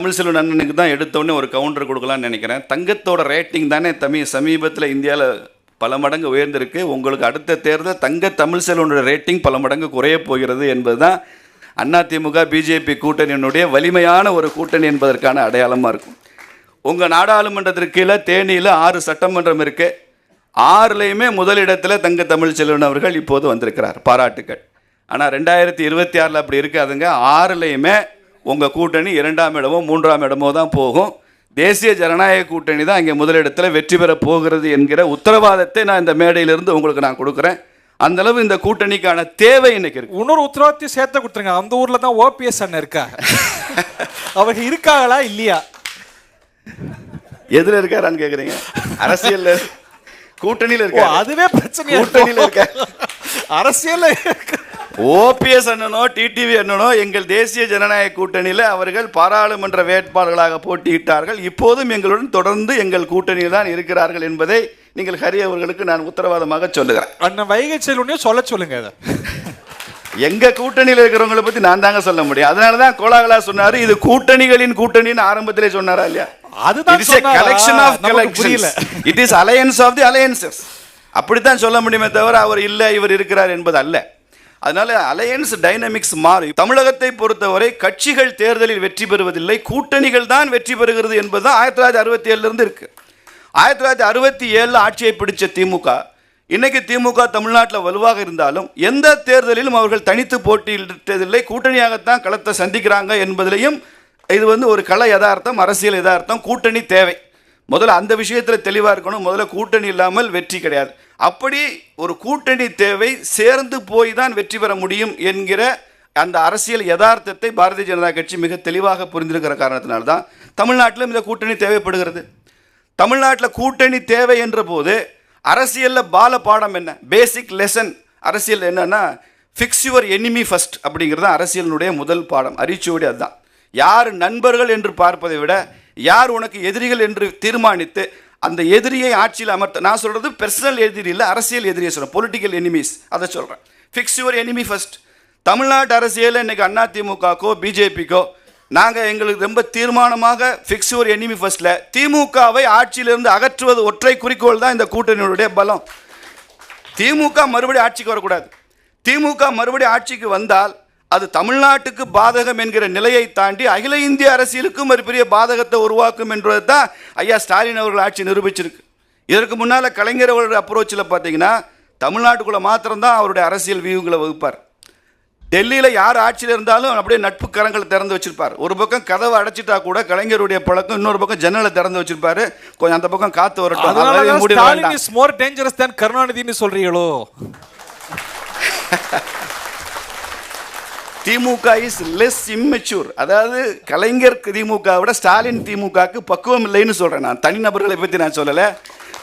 தமிழ்செல்வன் அண்ணனுக்கு தான் எடுத்தோடனே ஒரு கவுண்டர் கொடுக்கலான்னு நினைக்கிறேன். தங்கத்தோட ரேட்டிங் தானே சமீபத்தில் இந்தியாவில் பல மடங்கு உயர்ந்திருக்கு. உங்களுக்கு அடுத்த தேர்தல் தமிழ்செல்வனோட ரேட்டிங் பல மடங்கு குறைய போகிறது என்பது தான் அதிமுக பிஜேபி கூட்டணியினுடைய வலிமையான ஒரு கூட்டணி என்பதற்கான அடையாளமாக இருக்கும். உங்கள் நாடாளுமன்றத்திற்கு கீழே தேனியில் 6 சட்டமன்றம் இருக்குது. 6லையுமே முதலிடத்தில் தமிழ்செல்வன் அவர்கள் இப்போது வந்திருக்கிறார், பாராட்டுக்கள். ஆனால் 2026 அப்படி இருக்காதுங்க. 6லையுமே உங்கள் கூட்டணி 2ஆம் இடமோ 3ஆம் இடமோ தான் போகும். தேசிய ஜனநாயக கூட்டணி தான் இங்கே முதலிடத்தில் வெற்றி பெற போகிறது என்கிற உத்தரவாதத்தை நான் இந்த மேடையிலிருந்து உங்களுக்கு நான் கொடுக்குறேன். அந்தளவு இந்த கூட்டணிக்கான தேவை இன்னைக்கு இருக்கு. இன்னொரு உத்தரவாதத்தையும் சேர்த்து கொடுத்துருங்க. அந்த ஊரில் தான் ஓபிஎஸ் அண்ணன் இருக்காங்க. அவங்க இருக்காங்களா இல்லையா? எதில் இருக்காரான்னு கேட்குறீங்க? அரசியல் கூட்டணியில் இருக்க. அதுவே பிரச்சனை. கூட்டணியில் இருக்க அரசியல் ஓபிஎஸ் அண்ணனோ டிடிவி அண்ணனோ எங்கள் தேசிய ஜனநாயக கூட்டணியில் அவர்கள் பாராளுமன்ற வேட்பாளர்களாக போட்டியிட்டார்கள். இப்போதும் எங்களுடன் தொடர்ந்து எங்கள் கூட்டணியில் தான் இருக்கிறார்கள் என்பதை நீங்கள் ஹரி அவர்களுக்கு நான் உத்தரவாதமாக சொல்லுகிறேன். அண்ணன் வைகை செல்வனையும் சொல்லுங்க. எங்க கூட்டணியில் இருக்கிறவங்களை பத்தி நான் தாங்க சொல்ல முடியும். அதனாலதான் கோலாகலா சொன்னாரு, இது கூட்டணிகளின் கூட்டணின்னு ஆரம்பத்திலே சொன்னாரா இல்லையா? It is alliance of the alliances. அப்படித்தான் சொல்ல முடியுமே தவிர அவர் இல்லை இவர் இருக்கிறார் என்பது அல்ல. அதனால அலையன்ஸ் டைனமிக்ஸ் மாறும். தமிழகத்தை பொறுத்தவரை கட்சிகள் தேர்தலில் வெற்றி பெறுவதில்லை, கூட்டணிகள் தான் வெற்றி பெறுகிறது என்பது தான் 1967 இருந்து இருக்கு. 1967 ஆட்சியை பிடிச்ச திமுக, இன்னைக்கு திமுக தமிழ்நாட்டில் வலுவாக இருந்தாலும் எந்த தேர்தலிலும் அவர்கள் தனித்து போட்டியிட்டதில்லை, கூட்டணியாகத்தான் களத்தை சந்திக்கிறாங்க என்பதிலையும் இது ஒரு கள யதார்த்தம், அரசியல் யதார்த்தம். கூட்டணி தேவை. முதல்ல அந்த விஷயத்தில் தெளிவாக இருக்கணும். முதல்ல கூட்டணி இல்லாமல் வெற்றி கிடையாது. அப்படி ஒரு கூட்டணி தேவை, சேர்ந்து போய் தான் வெற்றி பெற முடியும் என்கிற அந்த அரசியல் யதார்த்தத்தை பாரதிய ஜனதா கட்சி மிக தெளிவாக புரிந்திருக்கிற காரணத்தினால்தான் தமிழ்நாட்டிலும் இந்த கூட்டணி தேவைப்படுகிறது. தமிழ்நாட்டில் கூட்டணி தேவை என்ற போது அரசியலில் பால பாடம் என்ன, பேசிக் லெசன் அரசியல் என்னன்னா, ஃபிக்ஸ் யுவர் எனிமி ஃபர்ஸ்ட் அப்படிங்கிறது அரசியலினுடைய முதல் பாடம். அரிச்சுவடி அதுதான். யார் நண்பர்கள் என்று பார்ப்பதை விட யார் உனக்கு எதிரிகள் என்று தீர்மானித்து அந்த எதிரியை ஆட்சியில் அமர்த்த, நான் சொல்கிறது பர்சனல் எதிரி இல்லை, அரசியல் எதிரியை சொல்கிறேன், பொலிட்டிக்கல் எனிமீஸ், அதை சொல்கிறேன். Fix your enemy first. தமிழ்நாட்டு அரசியலில் இன்றைக்கி அதிமுகக்கோ பிஜேபிக்கோ நாங்கள் எங்களுக்கு ரொம்ப தீர்மானமாக ஃபிக்ஸ் யுவர் எனிமி ஃபர்ஸ்ட்டில் திமுகவை ஆட்சியிலிருந்து அகற்றுவது ஒற்றை குறிக்கோள் தான் இந்த கூட்டணியுடைய பலம். திமுக மறுபடியும் ஆட்சிக்கு வரக்கூடாது. திமுக மறுபடியும் ஆட்சிக்கு வந்தால் அது தமிழ்நாட்டுக்கு பாதகம் என்கிற நிலையை தாண்டி அகில இந்திய அரசியலுக்கும் ஒரு பெரிய பாதகத்தை உருவாக்கும் என்பது தான் ஐயா ஸ்டாலின் அவர்கள் ஆட்சி நிரூபிச்சிருக்கு. இதற்கு முன்னால் கலைஞர் அவருடைய அப்ரோச்சில் பார்த்தீங்கன்னா தமிழ்நாட்டுக்குள்ளே மாத்திரம்தான் அவருடைய அரசியல் வியூகளை வகுப்பார். டெல்லியில் யார் ஆட்சியில் இருந்தாலும் அப்படியே நட்பு கரங்களை திறந்து வச்சிருப்பார். ஒரு பக்கம் கதவை அடைச்சிட்டா கூட கலைஞருடைய பழக்கம், இன்னொரு பக்கம் ஜன்னலை திறந்து வச்சிருப்பாரு, கொஞ்சம் அந்த பக்கம் காத்து வரட்டும். மோர் டேஞ்சரஸ் தான் கருணாநிதினு சொல்றீங்களோ? திமுக இஸ் லெஸ் இம்மெச்சூர். அதாவது கலைஞர் திமுக விட ஸ்டாலின் திமுகவுக்கு பக்குவம் இல்லைன்னு சொல்கிறேன். நான் தனிநபர்களை பற்றி நான் சொல்லலை.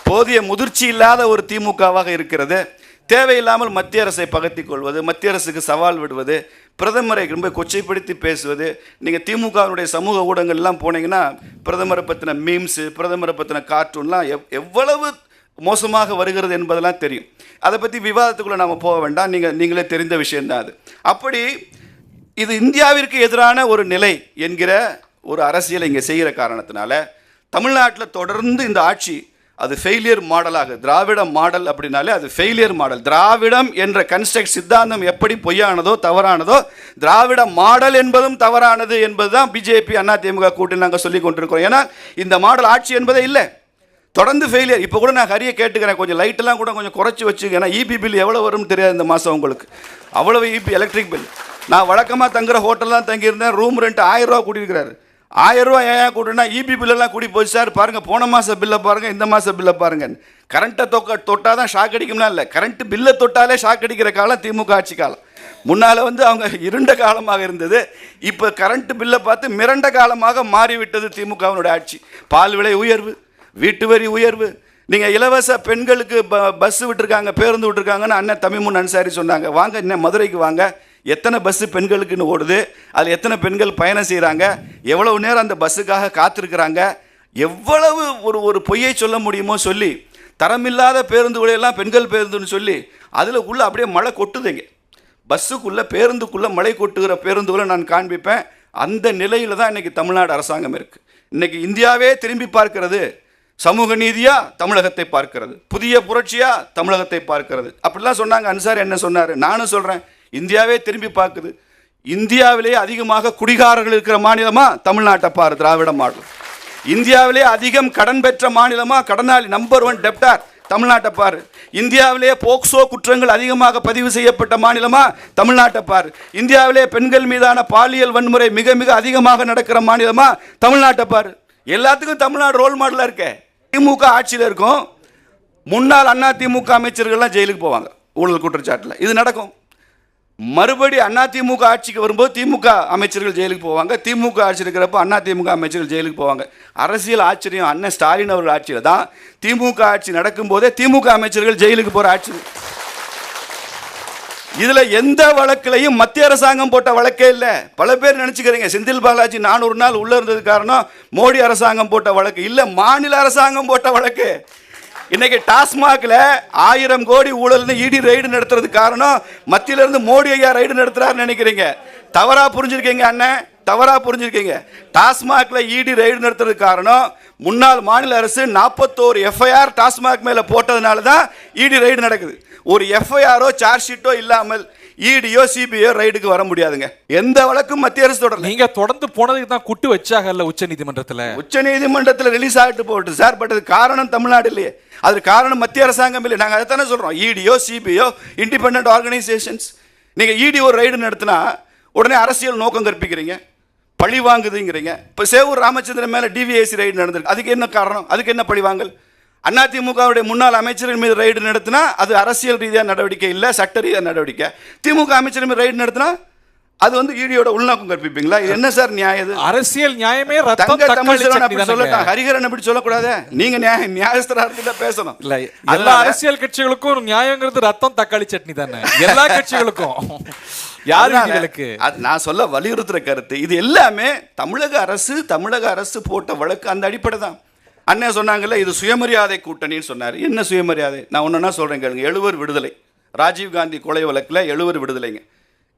போதிய முதிர்ச்சி இல்லாத ஒரு திமுகவாக இருக்கிறது. தேவையில்லாமல் மத்திய அரசை பகத்திக் கொள்வது, மத்திய அரசுக்கு சவால் விடுவது, பிரதமரை ரொம்ப கொச்சைப்படுத்தி பேசுவது. நீங்கள் திமுகவினுடைய சமூக ஊடகங்கள்லாம் போனீங்கன்னா பிரதமரை பற்றின மீம்ஸு, பிரதமரை பற்றின கார்ட்டூன்லாம் எவ்வளவு மோசமாக வருகிறது என்பதெல்லாம் தெரியும். அதை பற்றி விவாதத்துக்குள்ளே நாம் போக வேண்டாம், நீங்களே தெரிந்த விஷயம்தான் அது. அப்படி இது இந்தியாவிற்கு எதிரான ஒரு நிலை என்கிற ஒரு அரசியலை இங்கே செய்கிற காரணத்தினால தமிழ்நாட்டில் தொடர்ந்து இந்த ஆட்சி அது ஃபெயிலியர் மாடலாக, திராவிட மாடல் அப்படின்னாலே அது ஃபெயிலியர் மாடல். திராவிடம் என்ற கன்ஸ்ட்ரக்ட் சித்தாந்தம் எப்படி பொய்யானதோ தவறானதோ, திராவிட மாடல் என்பதும் தவறானது என்பது தான் பிஜேபி அதிமுக கூட்டணி நாங்கள் சொல்லி கொண்டிருக்கிறோம். ஏன்னா இந்த மாடல் ஆட்சி என்பதே இல்லை, தொடர்ந்து ஃபெயிலியர். இப்போ கூட நான் ஹரியை கேட்டுக்கிறேன், கொஞ்சம் லைட்டெல்லாம் கூட கொஞ்சம் குறைச்சி வச்சுக்க. ஏன்னா இபி பில் எவ்வளோ வரும்னு தெரியாது இந்த மாதம் உங்களுக்கு, அவ்வளவு இபி எலக்ட்ரிக் பில். நான் வழக்கமாக தங்குற ஹோட்டல்லாம் தங்கியிருந்தேன், ரூம் ரெண்ட் 1000 ரூபா கூட்டியிருக்கிறாரு. 1000 ரூபா ஏன் கூட்டினா இபி பில்லெல்லாம் கூட்டி போச்சு சார். பாருங்கள் போன மாதம் பில்லை பாருங்கள், இந்த மாதம் பில்லை பாருங்கள். கரண்ட்டை தொட்டால் தான் ஷாக் அடிக்கும்னா இல்லை, கரண்ட்டு பில்லை தொட்டாலே ஷாக் அடிக்கிற காலம் திமுக ஆட்சி காலம். முன்னால் அவங்க இருண்ட காலமாக இருந்தது, இப்போ கரண்ட்டு பில்லை பார்த்து மிரண்ட காலமாக மாறிவிட்டது திமுகவினுடைய ஆட்சி. பால் விலை உயர்வு, வீட்டு வரி உயர்வு, நீங்கள் இலவச பெண்களுக்கு பஸ்ஸு விட்டுருக்காங்க, பேருந்து விட்டுருக்காங்கன்னு அண்ணன் தமிமுன் அன்சாரி சொன்னாங்க. வாங்க இன்னும் மதுரைக்கு வாங்க, எத்தனை பஸ்ஸு பெண்களுக்குன்னு ஓடுது, அதில் எத்தனை பெண்கள் பயணம் செய்கிறாங்க, எவ்வளவு நேரம் அந்த பஸ்ஸுக்காக காத்திருக்கிறாங்க, எவ்வளவு ஒரு பொய்யை சொல்ல முடியுமோ சொல்லி தரமில்லாத பேருந்துகளையெல்லாம் பெண்கள் பேருந்துன்னு சொல்லி அதில் உள்ள அப்படியே மழை கொட்டுதுங்க. பஸ்ஸுக்குள்ளே பேருந்துக்குள்ளே மழை கொட்டுகிற பேருந்துகளை நான் காண்பிப்பேன். அந்த நிலையில் தான் இன்றைக்கி தமிழ்நாடு அரசாங்கம் இருக்குது. இன்றைக்கி இந்தியாவே திரும்பி பார்க்கிறது, சமூக நீதியாக தமிழகத்தை பார்க்கிறது, புதிய புரட்சியாக தமிழகத்தை பார்க்கிறது. அப்படிலாம் சொன்னாங்க. அன்சார் என்ன சொன்னார்? நானும் சொல்கிறேன், இந்தியாவே திரும்பி பார்க்குது. இந்தியாவிலே அதிகமாக குடிகாரர்கள் இருக்கிற மாநிலமாக தமிழ்நாட்டை பாரு, திராவிட மாடல். இந்தியாவிலே அதிகம் கடன் பெற்ற மாநிலமாக, கடனாளி நம்பர் 1 டெப்டார் தமிழ்நாட்டை பாரு. இந்தியாவிலே போக்சோ குற்றங்கள் அதிகமாக பதிவு செய்யப்பட்ட மாநிலமாக தமிழ்நாட்டை பாரு. இந்தியாவிலே பெண்கள் மீதான பாலியல் வன்முறை மிக மிக அதிகமாக நடக்கிற மாநிலமாக தமிழ்நாட்டை பாரு. எல்லாத்துக்கும் தமிழ்நாடு ரோல் மாடலாக இருக்க. திமுக ஆட்சியில் இருக்கும், முன்னாள் அதிமுக அமைச்சர்கள்லாம் ஜெயிலுக்கு போவாங்க ஊழல் குற்றச்சாட்டில். இது நடக்கும். மறுபடி அதிமுக ஆட்சிக்கு வரும்போது திமுக அமைச்சர்கள் ஜெயிலுக்கு போவாங்க, திமுக ஆட்சி இருக்கிறப்ப அதிமுக அமைச்சர்கள் ஜெயிலுக்கு போவாங்க. அரசியல் ஆச்சரியம், அண்ணன் ஸ்டாலின் அவர்கள் ஆட்சியில் தான் திமுக ஆட்சி நடக்கும்போதே திமுக அமைச்சர்கள் ஜெயிலுக்கு போகிற ஆட்சி. இதில் எந்த வழக்கிலையும் மத்திய அரசாங்கம் போட்ட வழக்கே இல்லை. பல பேர் நினச்சிக்கிறீங்க செந்தில் பாலாஜி 400 நாள் உள்ளே இருந்தது காரணம் மோடி அரசாங்கம் போட்ட வழக்கு இல்லை, மாநில அரசாங்கம் போட்ட வழக்கு. இன்னைக்கு டாஸ்மாக்ல 1000 கோடி ஊழல்னு இடி ரைடு நடத்துறது காரணம் மத்தியில இருந்து மோடி ஐயா ரைடு நடத்துறாருன்னு நினைக்கிறீங்க. தவறா புரிஞ்சிருக்கீங்க அண்ணன், தவறா புரிஞ்சிருக்கீங்க. டாஸ்மாக்ல இடி ரைடு நடத்துறது காரணம் முன்னாள் மாநில அரசு 41 எஃப்ஐஆர் டாஸ்மாக் மேல போட்டதுனால தான் இடி ரைடு நடக்குது. ஒரு எஃப்ஐஆரோ சார்ஜ் ஷீட்டோ இல்லாமல் இடியோ சிபிஐயோ ரைடுக்கு வர முடியாதுங்க. எந்த வழக்கும் மத்திய அரசு தொடரல. நீங்க தொடர்ந்து போனதுக்கு தான் குட்டு வச்சாங்கல்ல உச்சநீதிமன்றத்தில் ரிலீஸ் ஆகிட்டு போட்டு சார். பட் அது காரணம் தமிழ்நாடு இல்லையே, அது காரணம் மத்திய அரசாங்கம் இல்லை. நாங்கள் அதை தானே சொல்றோம். இடியோ சிபிஐயோ இண்டிபெண்டன்ட் ஆர்கனைசேஷன்ஸ். நீங்க இடி ஒரு ரைடு நடத்தினா உடனே அரசியல் நோக்கம் கற்பிக்கிறீங்க, பழி வாங்குதுங்கிறீங்க. இப்போ சேவூர் ராமச்சந்திரன் மேல டிவிஎஸ்சி ரைடு நடந்திருக்கு. அதுக்கு என்ன காரணம்? அதுக்கு என்ன பழிவாங்கல்? அதிமுகவுடைய முன்னாள் அமைச்சர்கள் மீது ரைடு நடத்தினா அது அரசியல் ரீதியாக நடவடிக்கை இல்லை, சட்ட ரீதியாக நடவடிக்கை. திமுக அமைச்சர் மீது ரைடு நடத்தினா அது வந்து ஈடியோட உள்நோக்கம் கற்பிப்பீங்களா? என்ன சார் நியாயம்? அரசியல் நியாயமே சொல்லட்டும், ஹரிஹரன் அப்படி சொல்லக்கூடாது. நீங்க நியாயஸ்தரா பேசணும். இல்ல எல்லா அரசியல் கட்சிகளுக்கும் நியாயங்கிறது ரத்தம் தக்காளி சட்னி தானே, எல்லா கட்சிகளுக்கும். யாருக்கு நான் சொல்ல வலியுறுத்துற கருத்து இது எல்லாமே தமிழக அரசு போட்ட வழக்கு அந்த அடிப்படை தான். அண்ணன் சொன்னாங்கல்ல, இது சுயமரியாதை கூட்டணின்னு சொன்னார். என்ன சுயமரியாதை? நான் ஒன்றுனா சொல்கிறேன் கேளுங்க. 70 விடுதலை, ராஜீவ்காந்தி கொலை வழக்கில் 70 விடுதலைங்க.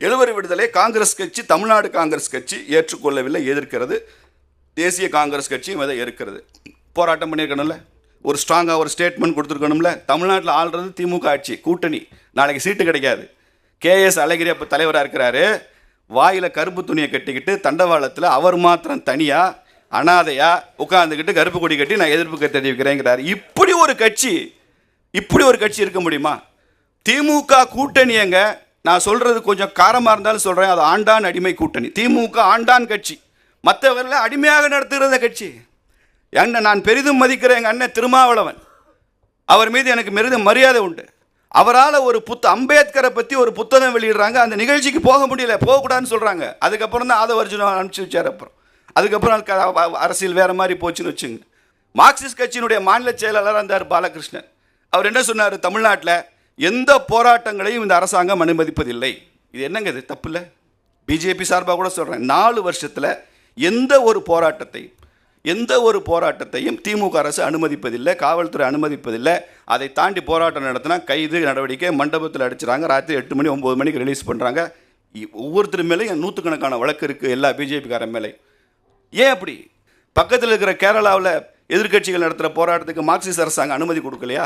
70 விடுதலை காங்கிரஸ் கட்சி, தமிழ்நாடு காங்கிரஸ் கட்சி ஏற்றுக்கொள்ளவில்லை, எதிர்க்கிறது. தேசிய காங்கிரஸ் கட்சியும் அதை எதிர்க்கிறது. போராட்டம் பண்ணியிருக்கணும்ல, ஒரு ஸ்ட்ராங்காக ஒரு ஸ்டேட்மெண்ட் கொடுத்துருக்கணும்ல. தமிழ்நாட்டில் ஆள்றது திமுக ஆட்சி, கூட்டணி. நாளைக்கு சீட்டு கிடைக்காது. கேஎஸ் அழகிரி அப்போ தலைவராக இருக்கிறாரு. வாயில் கருப்பு துணியை கட்டிக்கிட்டு தண்டவாளத்தில் அவர் மாத்திரம் தனியாக அனாதையா உட்கார்ந்துக்கிட்டு கருப்பு கொடி கட்டி நான் எதிர்ப்பு தெரிவிக்கிறேங்கிறார். இப்படி ஒரு கட்சி இருக்க முடியுமா? திமுக கூட்டணியங்க. நான் சொல்றது கொஞ்சம் காரமாக இருந்தாலும் சொல்றேன், அது ஆண்டான் அடிமை கூட்டணி. திமுக ஆண்டான் கட்சி, மற்றவர்களை அடிமையாக நடத்துகிற கட்சி. என்ன நான் பெரிதும் மதிக்கிற எங்கள் அண்ணன் திருமாவளவன், அவர் மீது எனக்கு பெரிதும் மரியாதை உண்டு. அவரால் ஒரு அம்பேத்கரை பற்றி ஒரு புத்தகம் வெளியிடுறாங்க, அந்த நிகழ்ச்சிக்கு போக முடியல, போகக்கூடாதுன்னு சொல்கிறாங்க. அதுக்கப்புறம் தான் ஆதவர்ஜுன அனுப்பிச்சு வச்சார். அதுக்கப்புறம் அரசியல் வேற மாதிரி போச்சுன்னு வச்சுங்க. மார்க்சிஸ்ட் கட்சியினுடைய மாநில செயலாளராக இருந்தார் பாலகிருஷ்ணன். அவர் என்ன சொன்னார்? தமிழ்நாட்டில் எந்த போராட்டங்களையும் இந்த அரசாங்கம் அனுமதிப்பதில்லை. இது என்னங்க, இது தப்பு இல்லை? பிஜேபி சார்பாக கூட சொல்கிறேன், 4 வருஷத்தில் எந்த ஒரு போராட்டத்தையும் திமுக அரசு அனுமதிப்பதில்லை, காவல்துறை அனுமதிப்பதில்லை. அதை தாண்டி போராட்டம் நடத்தினா கைது நடவடிக்கை, மண்டபத்தில் அடிச்சுறாங்க, ராத்திரி 8 மணி 9 மணிக்கு ரிலீஸ் பண்ணுறாங்க. ஒவ்வொருத்தர் மேலேயும் 100கணக்கான வழக்கு இருக்குது, எல்லா பிஜேபிக்காரன் மேலே. ஏன் அப்படி? பக்கத்தில் இருக்கிற கேரளாவில் எதிர்கட்சிகள் நடத்துகிற போராட்டத்துக்கு மார்க்சிஸ்ட் அரசாங்கம் அனுமதி கொடுக்கலையா?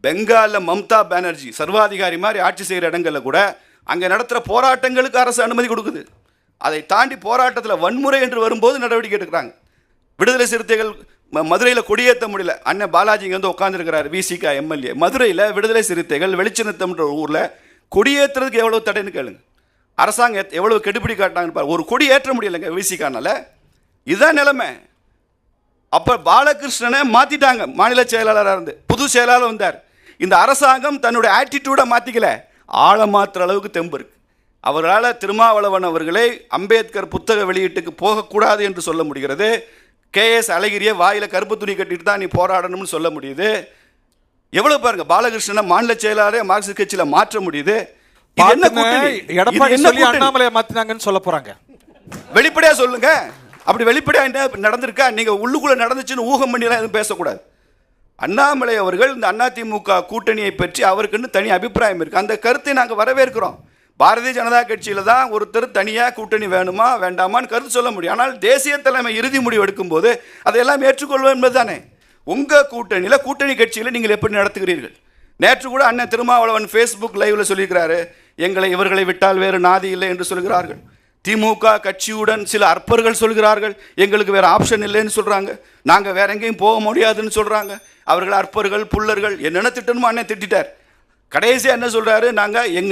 பெங்காலில் மம்தா பானர்ஜி சர்வாதிகாரி மாதிரி ஆட்சி செய்கிற இடங்களில் கூட அங்கே நடத்துகிற போராட்டங்களுக்கு அரசு அனுமதி கொடுக்குது. அதை தாண்டி போராட்டத்தில் வன்முறை என்று வரும்போது நடவடிக்கை எடுக்கிறாங்க. விடுதலை சிறுத்தைகள் மதுரையில் கொடியேற்ற முடியல. அண்ணன் பாலாஜி இங்கே வந்து உட்காந்துருக்கிறார், விசிகா எம்எல்ஏ. மதுரையில் விடுதலை சிறுத்தைகள் வெளிச்சின்னத்தம்ன்ற ஊரில் கொடியேற்றுறதுக்கு எவ்வளோ தடைன்னு கேளுங்க. அரசாங்கம் எவ்வளோ கெடுபிடி காட்டினாங்கன்னு பாரு. ஒரு கொடி ஏற்ற முடியலைங்க விசிகானால. இதுதான் நிலைமை. அப்போ பாலகிருஷ்ணனை மாற்றிட்டாங்க மாநில செயலாளராக இருந்து, புது செயலாளர் வந்தார். இந்த அரசாங்கம் தன்னுடைய ஆட்டிடியூடை மாற்றிக்கல, ஆழ மாற்றுற அளவுக்கு தெம்பு இருக்கு. அவரால் திருமாவளவன் அவர்களை அம்பேத்கர் புத்தக வெளியீட்டுக்கு போகக்கூடாது என்று சொல்ல முடிகிறது. கேஎஸ் அழகிரியை வாயில் கருப்பு துணி கட்டிட்டு தான் நீ போராடணும்னு சொல்ல முடியுது. எவ்வளவு பாருங்க, பாலகிருஷ்ணனை மாநில செயலாளரே மார்க்சிஸ்ட் கட்சியில் மாற்ற முடியுது. அண்ணாமலையை மாற்றினாங்கன்னு சொல்ல போறாங்க. வெளிப்படையா சொல்லுங்க. அப்படி வெளிப்படையாக என்ன நடந்திருக்கா? நீங்கள் உள்ளுக்குள்ளே நடந்துச்சுன்னு ஊகம் பண்ணிலாம் எதுவும் பேசக்கூடாது. அண்ணாமலை அவர்கள் இந்த அதிமுக கூட்டணியை பற்றி அவருக்குன்னு தனி அபிப்பிராயம் இருக்குது. அந்த கருத்தை நாங்கள் வரவேற்கிறோம். பாரதிய ஜனதா கட்சியில் தான் ஒருத்தர் தனியாக கூட்டணி வேணுமா வேண்டாமான்னு கருத்து சொல்ல முடியும். ஆனால் தேசிய தலைமை இறுதி முடிவு எடுக்கும்போது அதையெல்லாம் ஏற்றுக்கொள்வோம் என்பது தானே. உங்கள் கூட்டணியில் கூட்டணி கட்சியில் நீங்கள் எப்படி நடத்துகிறீர்கள்? நேற்று கூட அண்ணன் திருமாவளவன் ஃபேஸ்புக் லைவில் சொல்லியிருக்கிறாரு, இவர்களை விட்டால் வேறு நாதி இல்லை என்று சொல்கிறார்கள். திமுக கட்சியுடன் சில அற்பர்கள் சொல்கிறார்கள், எங்களுக்கு வேறு ஆப்ஷன் இல்லைன்னு சொல்கிறாங்க, நாங்கள் வேற எங்கேயும் போக முடியாதுன்னு சொல்கிறாங்க. அவர்கள் அற்பர்கள் புல்லர்கள் என்னென்ன திட்டணுமோ அண்ணன் திட்டார். கடைசியாக என்ன சொல்கிறாரு,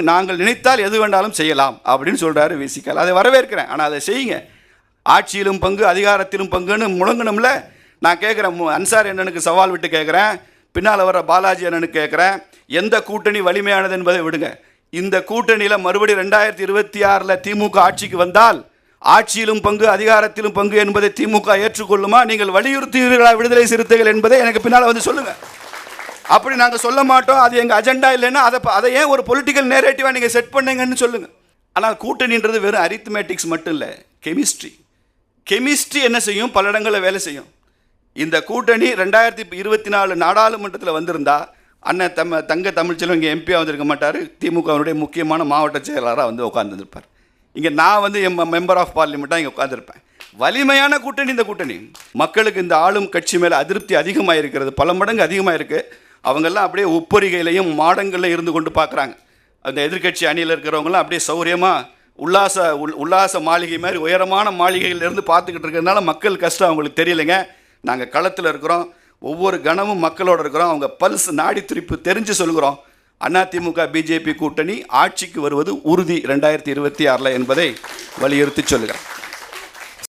நாங்கள் நினைத்தால் எது வேண்டாலும் செய்யலாம் அப்படின்னு சொல்கிறாரு விசிகால். அதை வரவேற்கிறேன். ஆனால் அதை செய்யுங்க. ஆட்சியிலும் பங்கு அதிகாரத்திலும் பங்குன்னு முழங்கணும்ல. நான் கேட்குறேன், அன்சார் அண்ணனுக்கு சவால் விட்டு கேட்குறேன், பின்னால் வர பாலாஜி அண்ணனுக்கு கேட்குறேன், எந்த கூட்டணி வலிமையானது என்பதை விடுங்க. இந்த கூட்டணியில் மறுபடியும் 2026 திமுக ஆட்சிக்கு வந்தால் ஆட்சியிலும் பங்கு அதிகாரத்திலும் பங்கு என்பதை திமுக ஏற்றுக்கொள்ளுமா? நீங்கள் வலியுறுத்துவீர்களா விடுதலை சிறுத்தைகள் என்பதை எனக்கு பின்னால் வந்து சொல்லுங்கள். அப்படி நாங்கள் சொல்ல மாட்டோம், அது எங்கள் அஜெண்டா இல்லைன்னா அதை ஏன் ஒரு பொலிட்டிக்கல் நேரேட்டிவாக நீங்கள் செட் பண்ணுங்கன்னு சொல்லுங்கள். ஆனால் கூட்டணின்றது வெறும் அரித்மேட்டிக்ஸ் மட்டும் இல்லை, கெமிஸ்ட்ரி என்ன செய்யும்? பல இடங்களில் வேலை செய்யும். இந்த கூட்டணி 2024 நாடாளுமன்றத்தில் வந்திருந்தா அண்ணன் தங்க தமிழ்ச்செல்வன் இங்கே எம்பியாக வந்திருக்க மாட்டார், திமுகவினுடைய முக்கியமான மாவட்ட செயலாளராக வந்து உட்காந்துருப்பார். இங்கே நான் வந்து மெம்பர் ஆஃப் பார்லிமெண்ட்டாக இங்கே உட்காந்துருப்பேன். வலிமையான கூட்டணி இந்த கூட்டணி. மக்களுக்கு இந்த ஆளும் கட்சி மேலே அதிருப்தி அதிகமாக இருக்கிறது, பல மடங்கு அதிகமாக இருக்குது. அவங்கெல்லாம் அப்படியே உப்பரிகையிலையும் மாடங்களில் இருந்து கொண்டு பார்க்குறாங்க. அந்த எதிர்கட்சி அணியில் இருக்கிறவங்களாம் அப்படியே சௌரியமாக உல்லாச மாளிகை மாதிரி உயரமான மாளிகையிலேருந்து பார்த்துக்கிட்டு இருக்கிறதுனால மக்கள் கஷ்டம் அவங்களுக்கு தெரியலைங்க. நாங்கள் களத்தில் இருக்கிறோம், ஒவ்வொரு கணமும் மக்களோடு இருக்கிறோம், அவங்க பல்ஸ் நாடி துடிப்பு தெரிஞ்சு சொல்கிறோம். அதிமுக பிஜேபி கூட்டணி ஆட்சிக்கு வருவது உறுதி 2026 என்பதை வலியுறுத்தி சொல்லுகிறேன்.